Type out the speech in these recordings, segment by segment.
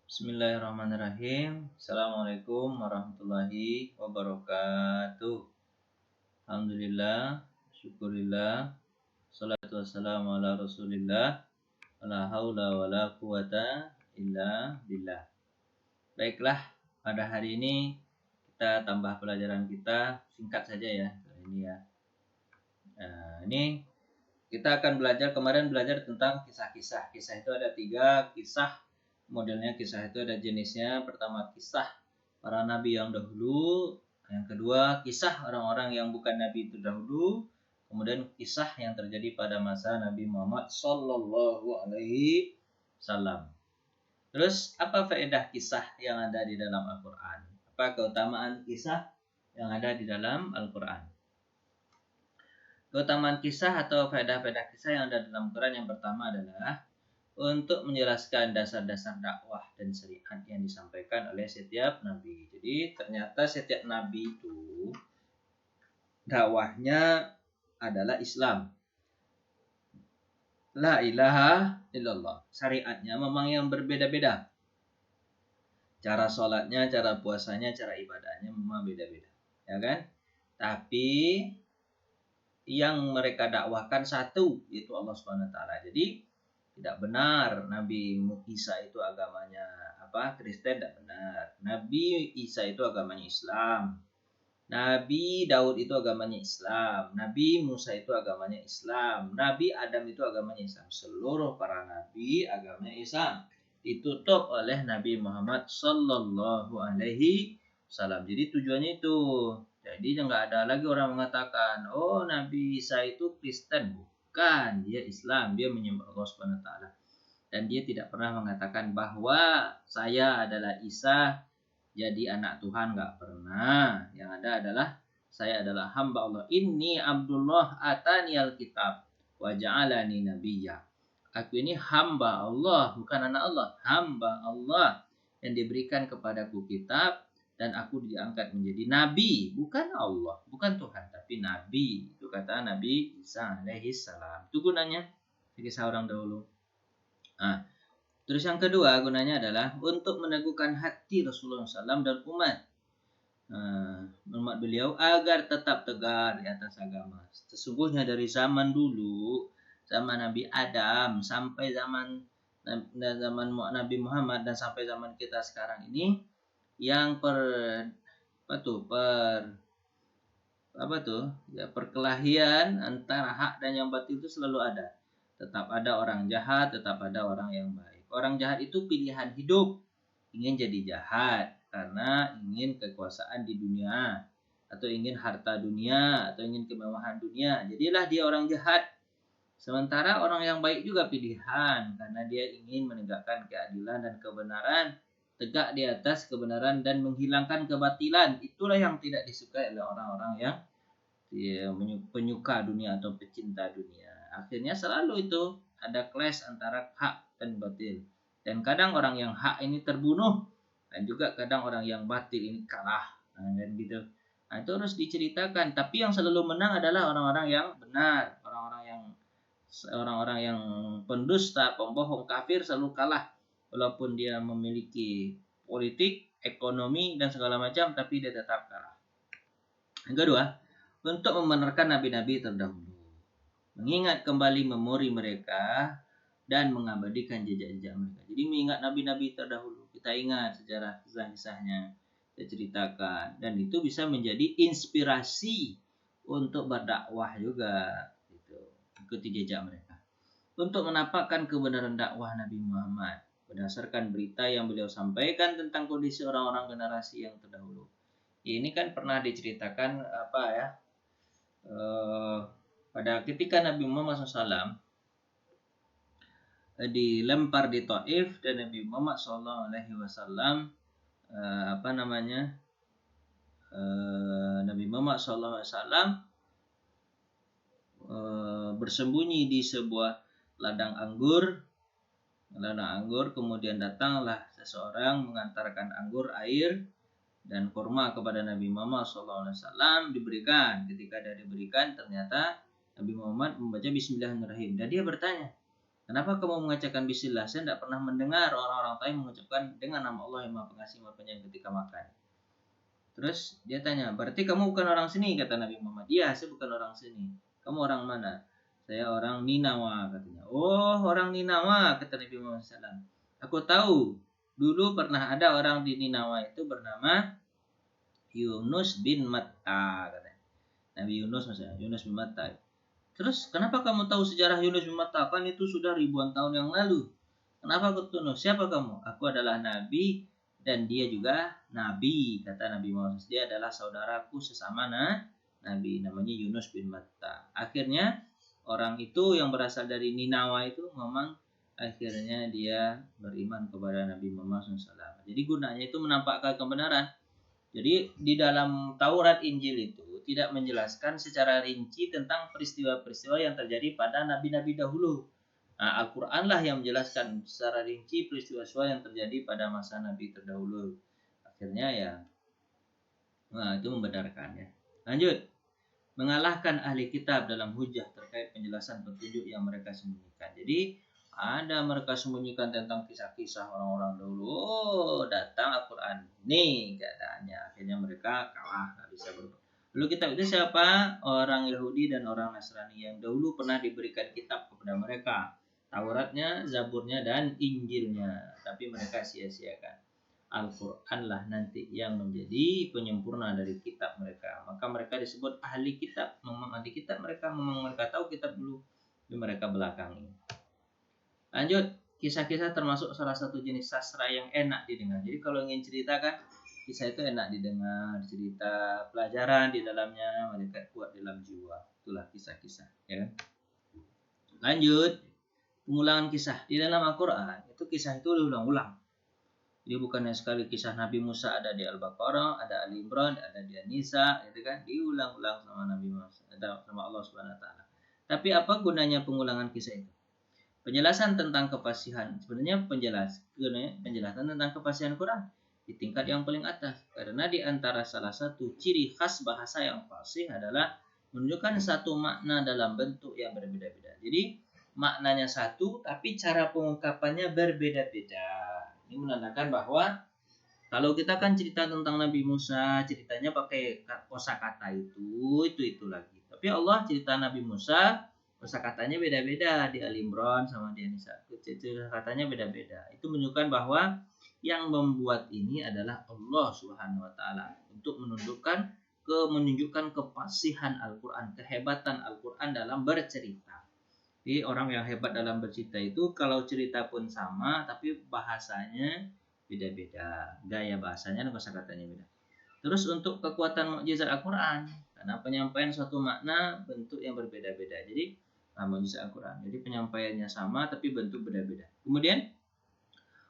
Bismillahirrahmanirrahim. Assalamualaikum warahmatullahi wabarakatuh. Alhamdulillah, syukurillah, salatu wassalamu ala rasulillah, wala haula wala quwata illa billah. Baiklah, pada hari ini kita tambah pelajaran kita, singkat saja ya hari ini ya. Ini kita akan kemarin belajar tentang kisah-kisah. Kisah itu ada 3 kisah. Modelnya kisah itu ada jenisnya. Pertama, kisah para nabi yang dahulu. Yang kedua, kisah orang-orang yang bukan nabi itu dahulu. Kemudian kisah yang terjadi pada masa Nabi Muhammad Sallallahu Alaihi Wasallam. Terus apa faedah kisah yang ada di dalam Al-Quran? Apa keutamaan kisah yang ada di dalam Al-Quran? Keutamaan kisah atau faedah-faedah kisah yang ada dalam Al-Quran yang pertama adalah untuk menjelaskan dasar-dasar dakwah dan syariat yang disampaikan oleh setiap nabi. Jadi ternyata setiap nabi itu dakwahnya adalah Islam. La ilaha illallah. Syariatnya memang yang berbeda-beda. Cara sholatnya, cara puasanya, cara ibadahnya memang beda-beda. Ya kan? Tapi yang mereka dakwahkan satu, yaitu Allah Subhanahu wa taala. Jadi tidak benar Nabi Isa itu agamanya Kristen, tidak benar. Nabi Isa itu agamanya Islam. Nabi Daud itu agamanya Islam. Nabi Musa itu agamanya Islam. Nabi Adam itu agamanya Islam. Seluruh para nabi agamanya Islam. Ditutup oleh Nabi Muhammad Sallallahu Alaihi Wasallam. Jadi tujuannya itu. Jadi nggak ada lagi orang mengatakan, oh Nabi Isa itu Kristen. Bukan, dia Islam, dia menyembah Allah Subhanahu wa taala. Dan dia tidak pernah mengatakan bahwa saya adalah Isa jadi anak Tuhan, nggak pernah. Yang ada adalah saya adalah hamba Allah. Inni Abdullah atani alkitab wa ja'alani nabiyya. Aku ini hamba Allah, bukan anak Allah, hamba Allah yang diberikan kepadaku kitab dan aku diangkat menjadi nabi, bukan Allah, bukan Tuhan, tapi nabi. Itu kata Nabi Isa alaihi salam. Itu gunanya kisah orang dahulu. Terus yang kedua gunanya adalah untuk meneguhkan hati Rasulullah SAW dan umat beliau agar tetap tegar di atas agama. Sesungguhnya dari zaman dulu, zaman Nabi Adam sampai zaman Nabi Muhammad dan sampai zaman kita sekarang ini, yang perkelahian antara hak dan yang batil itu selalu ada. Tetap ada orang jahat, tetap ada orang yang baik. Orang jahat itu pilihan hidup, ingin jadi jahat karena ingin kekuasaan di dunia, atau ingin harta dunia, atau ingin kemewahan dunia. Jadilah dia orang jahat. Sementara orang yang baik juga pilihan karena dia ingin menegakkan keadilan dan kebenaran, tegak di atas kebenaran dan menghilangkan kebatilan. Itulah yang tidak disukai oleh orang-orang yang penyuka dunia atau pecinta dunia. Akhirnya selalu itu ada clash antara hak dan batil. Dan kadang orang yang hak ini terbunuh, dan juga kadang orang yang batil ini kalah. Dan gitu. Nah, itu harus diceritakan. Tapi yang selalu menang adalah orang-orang yang benar, orang-orang yang pendusta, pembohong, kafir selalu kalah. Walaupun dia memiliki politik, ekonomi, dan segala macam, tapi dia tetap kalah. Yang kedua, untuk membenarkan nabi-nabi terdahulu, mengingat kembali memori mereka dan mengabadikan jejak-jejak mereka. Jadi mengingat nabi-nabi terdahulu, kita ingat sejarah kisah-kisahnya, kita ceritakan, dan itu bisa menjadi inspirasi untuk berdakwah juga. Ikuti jejak mereka untuk menampakkan kebenaran dakwah Nabi Muhammad berdasarkan berita yang beliau sampaikan tentang kondisi orang-orang generasi yang terdahulu. Ini kan pernah diceritakan pada ketika Nabi Muhammad SAW dilempar di Taif, dan Nabi Muhammad SAW Nabi Muhammad SAW bersembunyi di sebuah ladang anggur. Kemudian datanglah seseorang mengantarkan anggur, air, dan kurma kepada Nabi Muhammad SAW diberikan. Ketika dia diberikan, ternyata Nabi Muhammad membaca Bismillahirrahmanirrahim. Dan dia bertanya, Kenapa kamu mengucapkan bismillah? Saya tidak pernah mendengar orang-orang Taif mengucapkan dengan nama Allah yang Maha Pengasih Maha Penyayang ketika makan. Terus dia tanya, berarti kamu bukan orang sini, kata Nabi Muhammad. Iya, saya bukan orang sini. Kamu orang mana? Saya orang Ninawa, katanya. Oh, orang Ninawa, kata Nabi Muhammad SAW. Aku tahu, dulu pernah ada orang di Ninawa itu bernama Yunus bin Matta, katanya. Nabi Yunus maksudnya, Yunus bin Matta. Terus, kenapa kamu tahu sejarah Yunus bin Matta? Kan itu sudah ribuan tahun yang lalu. Kenapa aku tunuh? Siapa kamu? Aku adalah Nabi dan dia juga Nabi, kata Nabi Muhammad. Dia adalah saudaraku sesama Nabi, namanya Yunus bin Matta. Akhirnya orang itu yang berasal dari Ninawa itu memang akhirnya dia beriman kepada Nabi Muhammad SAW. Jadi gunanya itu menampakkan kebenaran. Jadi di dalam Taurat Injil itu tidak menjelaskan secara rinci tentang peristiwa-peristiwa yang terjadi pada nabi-nabi dahulu. Nah, Al-Quran lah yang menjelaskan secara rinci peristiwa-peristiwa yang terjadi pada masa nabi terdahulu. Akhirnya ya, nah itu membenarkan ya. Lanjut, mengalahkan ahli kitab dalam hujah terkait penjelasan petunjuk yang mereka sembunyikan. Jadi ada mereka sembunyikan tentang kisah-kisah orang-orang dulu. Oh, datang Al-Quran. Nih keadaannya. Akhirnya mereka kalah, nggak bisa berubah. Lalu kitab itu siapa? Orang Yahudi dan orang Nasrani yang dahulu pernah diberikan kitab kepada mereka. Tauratnya, Zaburnya, dan Injilnya. Tapi mereka sia-siakan. Al-Quran lah nanti yang menjadi penyempurna dari kitab mereka. Maka mereka disebut ahli kitab. Memang ahli kitab mereka, memang mereka tahu kitab dulu. Tapi mereka belakangi. Lanjut, kisah-kisah termasuk salah satu jenis sastra yang enak didengar. Jadi kalau ingin ceritakan, kisah itu enak didengar, cerita pelajaran di dalamnya, melekat kuat dalam jiwa. Itulah kisah-kisah. Ya. Lanjut, pengulangan kisah. Di dalam Al-Quran, itu kisah itu diulang-ulang. Jadi bukannya sekali kisah Nabi Musa ada di Al-Baqarah, ada Ali Imran, ada di An-Nisa, itu kan diulang-ulang sama Nabi Musa, sama Allah Subhanahu wa taala. Tapi apa gunanya pengulangan kisah itu? Penjelasan tentang kefasihan. Sebenarnya penjelasan tentang kefasihan Quran di tingkat yang paling atas. Karena di antara salah satu ciri khas bahasa yang fasih adalah menunjukkan satu makna dalam bentuk yang berbeda-beda. Jadi maknanya satu tapi cara pengungkapannya berbeda-beda. Ini menandakan bahwa kalau kita kan cerita tentang Nabi Musa, ceritanya pakai kosakata itu lagi. Tapi Allah cerita Nabi Musa, kosakatanya beda-beda di Al-Imran sama di An-Nisa. Katanya beda-beda. Itu menunjukkan bahwa yang membuat ini adalah Allah Subhanahu wa taala untuk menunjukkan kefasihan Al-Qur'an, kehebatan Al-Qur'an dalam bercerita. Jadi orang yang hebat dalam bercerita itu kalau cerita pun sama tapi bahasanya beda-beda, gaya bahasanya dan kosakatanya beda. Terus untuk kekuatan mukjizat Al-Qur'an, karena penyampaian suatu makna bentuk yang berbeda-beda. Jadi mukjizat Al-Qur'an. Jadi penyampaiannya sama tapi bentuk berbeda. Kemudian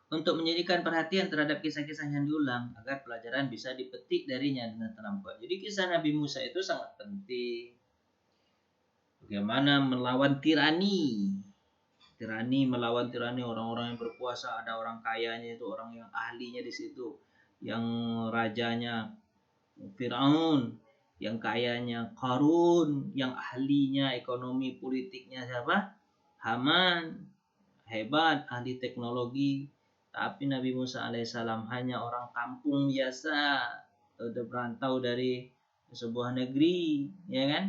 untuk menjadikan perhatian terhadap kisah-kisah yang diulang agar pelajaran bisa dipetik darinya dengan tenang. Jadi kisah Nabi Musa itu sangat penting. Bagaimana melawan tirani melawan tirani orang-orang yang berkuasa, ada orang kayanya itu, orang yang ahlinya di situ, yang rajanya Firaun, yang kayanya Qarun, yang ahlinya ekonomi politiknya siapa? Haman, hebat ahli teknologi. Tapi Nabi Musa alaihissalam hanya orang kampung biasa, udah berantau dari sebuah negeri, ya kan?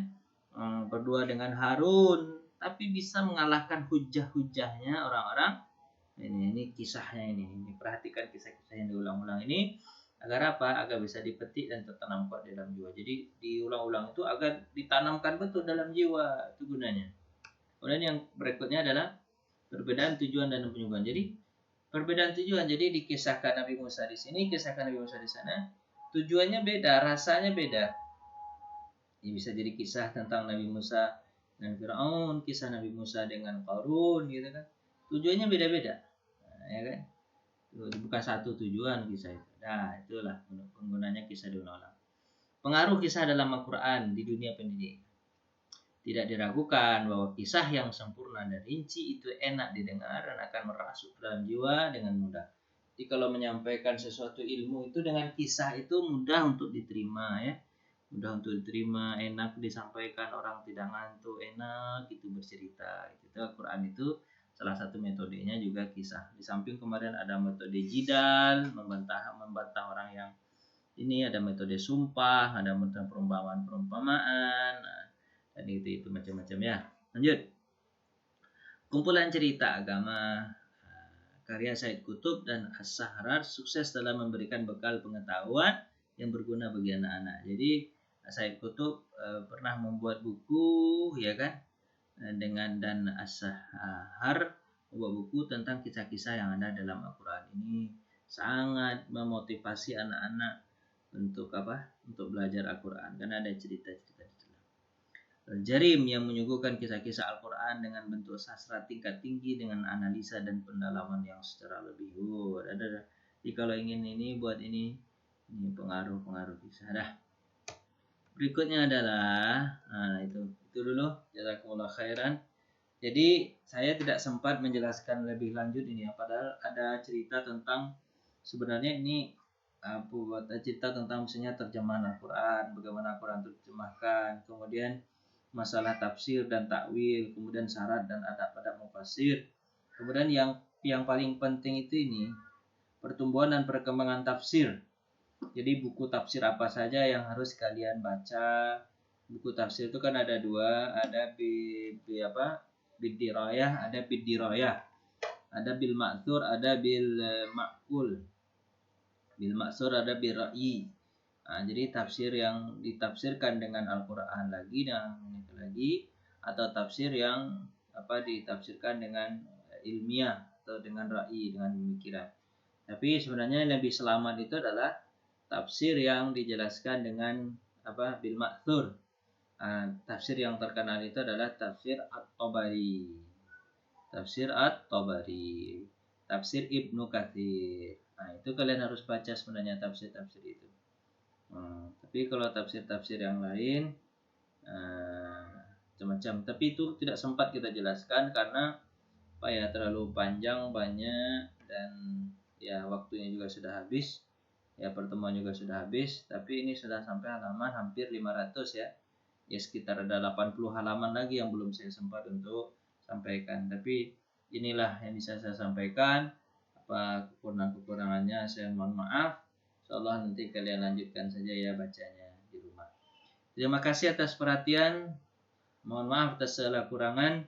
Berdua dengan Harun, tapi bisa mengalahkan hujah-hujahnya orang-orang. Ini kisahnya ini perhatikan kisah-kisah yang diulang-ulang ini agar apa? Agar bisa dipetik dan tertanam kuat dalam jiwa. Jadi diulang-ulang itu agar ditanamkan betul dalam jiwa, itu gunanya. Kemudian yang berikutnya adalah perbedaan tujuan dan penyuluhan. Jadi perbedaan tujuan, jadi dikisahkan Nabi Musa di sini, kisahkan Nabi Musa di sana, tujuannya beda, rasanya beda. Ini bisa jadi kisah tentang Nabi Musa dan Firaun, kisah Nabi Musa dengan Qarun, gitu kan. Tujuannya beda-beda, ya kan? Bukan satu tujuan kisah itu. Nah, itulah penggunanya kisah diulang-ulang. Pengaruh kisah dalam Al-Quran di dunia pendidikan. Tidak diragukan bahwa kisah yang sempurna dan rinci itu enak didengar dan akan merasuk dalam jiwa dengan mudah. Jadi kalau menyampaikan sesuatu ilmu itu dengan kisah itu mudah untuk diterima, ya. Mudah untuk diterima, enak disampaikan, orang tidak ngantuk, enak gitu bercerita. Itu Al-Quran itu salah satu metodenya juga kisah. Di samping kemarin ada metode jidal, membantah orang yang ini, ada metode sumpah, ada metode perumpamaan, dan itu macam-macam ya. Lanjut. Kumpulan cerita agama karya Said Qutb dan As-Sahrar sukses dalam memberikan bekal pengetahuan yang berguna bagi anak-anak. Jadi Said Qutb pernah membuat buku, ya kan, dengan dan As-Sahrar membuat buku tentang kisah-kisah yang ada dalam Al-Quran. Ini sangat memotivasi anak-anak untuk apa? Untuk belajar Al-Quran, karena ada cerita-cerita di dalam. Jarim yang menyuguhkan kisah-kisah Al-Quran dengan bentuk sastra tingkat tinggi dengan analisa dan pendalaman yang secara lebih ada. Jadi kalau ingin ini buat ini pengaruh kisah dah. Berikutnya adalah itu dulu, jazakumullah khairan. Jadi saya tidak sempat menjelaskan lebih lanjut ini ya, padahal ada cerita tentang sebenarnya ini buat cerita tentang misalnya terjemahan Al-Quran, bagaimana Al-Quran terjemahkan, kemudian masalah tafsir dan takwil, kemudian syarat dan adab-adab mufassir. Kemudian yang paling penting itu ini pertumbuhan dan perkembangan tafsir. Jadi buku tafsir apa saja yang harus kalian baca? Buku tafsir itu kan ada dua, ada bidirayah, ada bidirayah, ada bil ma'thur, ada bil ma'kul. Bil ma'thur ada bil ra'yi. Jadi tafsir yang ditafsirkan dengan Al-Quran lagi atau tafsir yang ditafsirkan dengan ilmiah atau dengan ra'yi, dengan pemikiran. Tapi sebenarnya yang lebih selamat itu adalah tafsir yang dijelaskan dengan bil ma'thur. Tafsir yang terkenal itu adalah tafsir At-Tabari. Tafsir At-Tabari, tafsir Ibnu Katsir. Itu kalian harus baca sebenarnya tafsir-tafsir itu. Tapi kalau tafsir-tafsir yang lain macam-macam, tapi itu tidak sempat kita jelaskan karena terlalu panjang, banyak, dan ya waktunya juga sudah habis, ya pertemuan juga sudah habis. Tapi ini sudah sampai halaman hampir 500 ya, sekitar ada 80 halaman lagi yang belum saya sempat untuk sampaikan. Tapi inilah yang bisa saya sampaikan. Apa kekurangannya saya mohon maaf. Insyaallah nanti kalian lanjutkan saja ya bacanya di rumah. Terima kasih atas perhatian. Mohon maaf atas segala kurangan.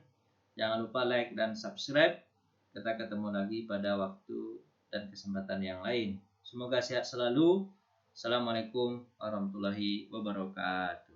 Jangan lupa like dan subscribe. Kita ketemu lagi pada waktu dan kesempatan yang lain. Semoga sehat selalu. Assalamualaikum warahmatullahi wabarakatuh.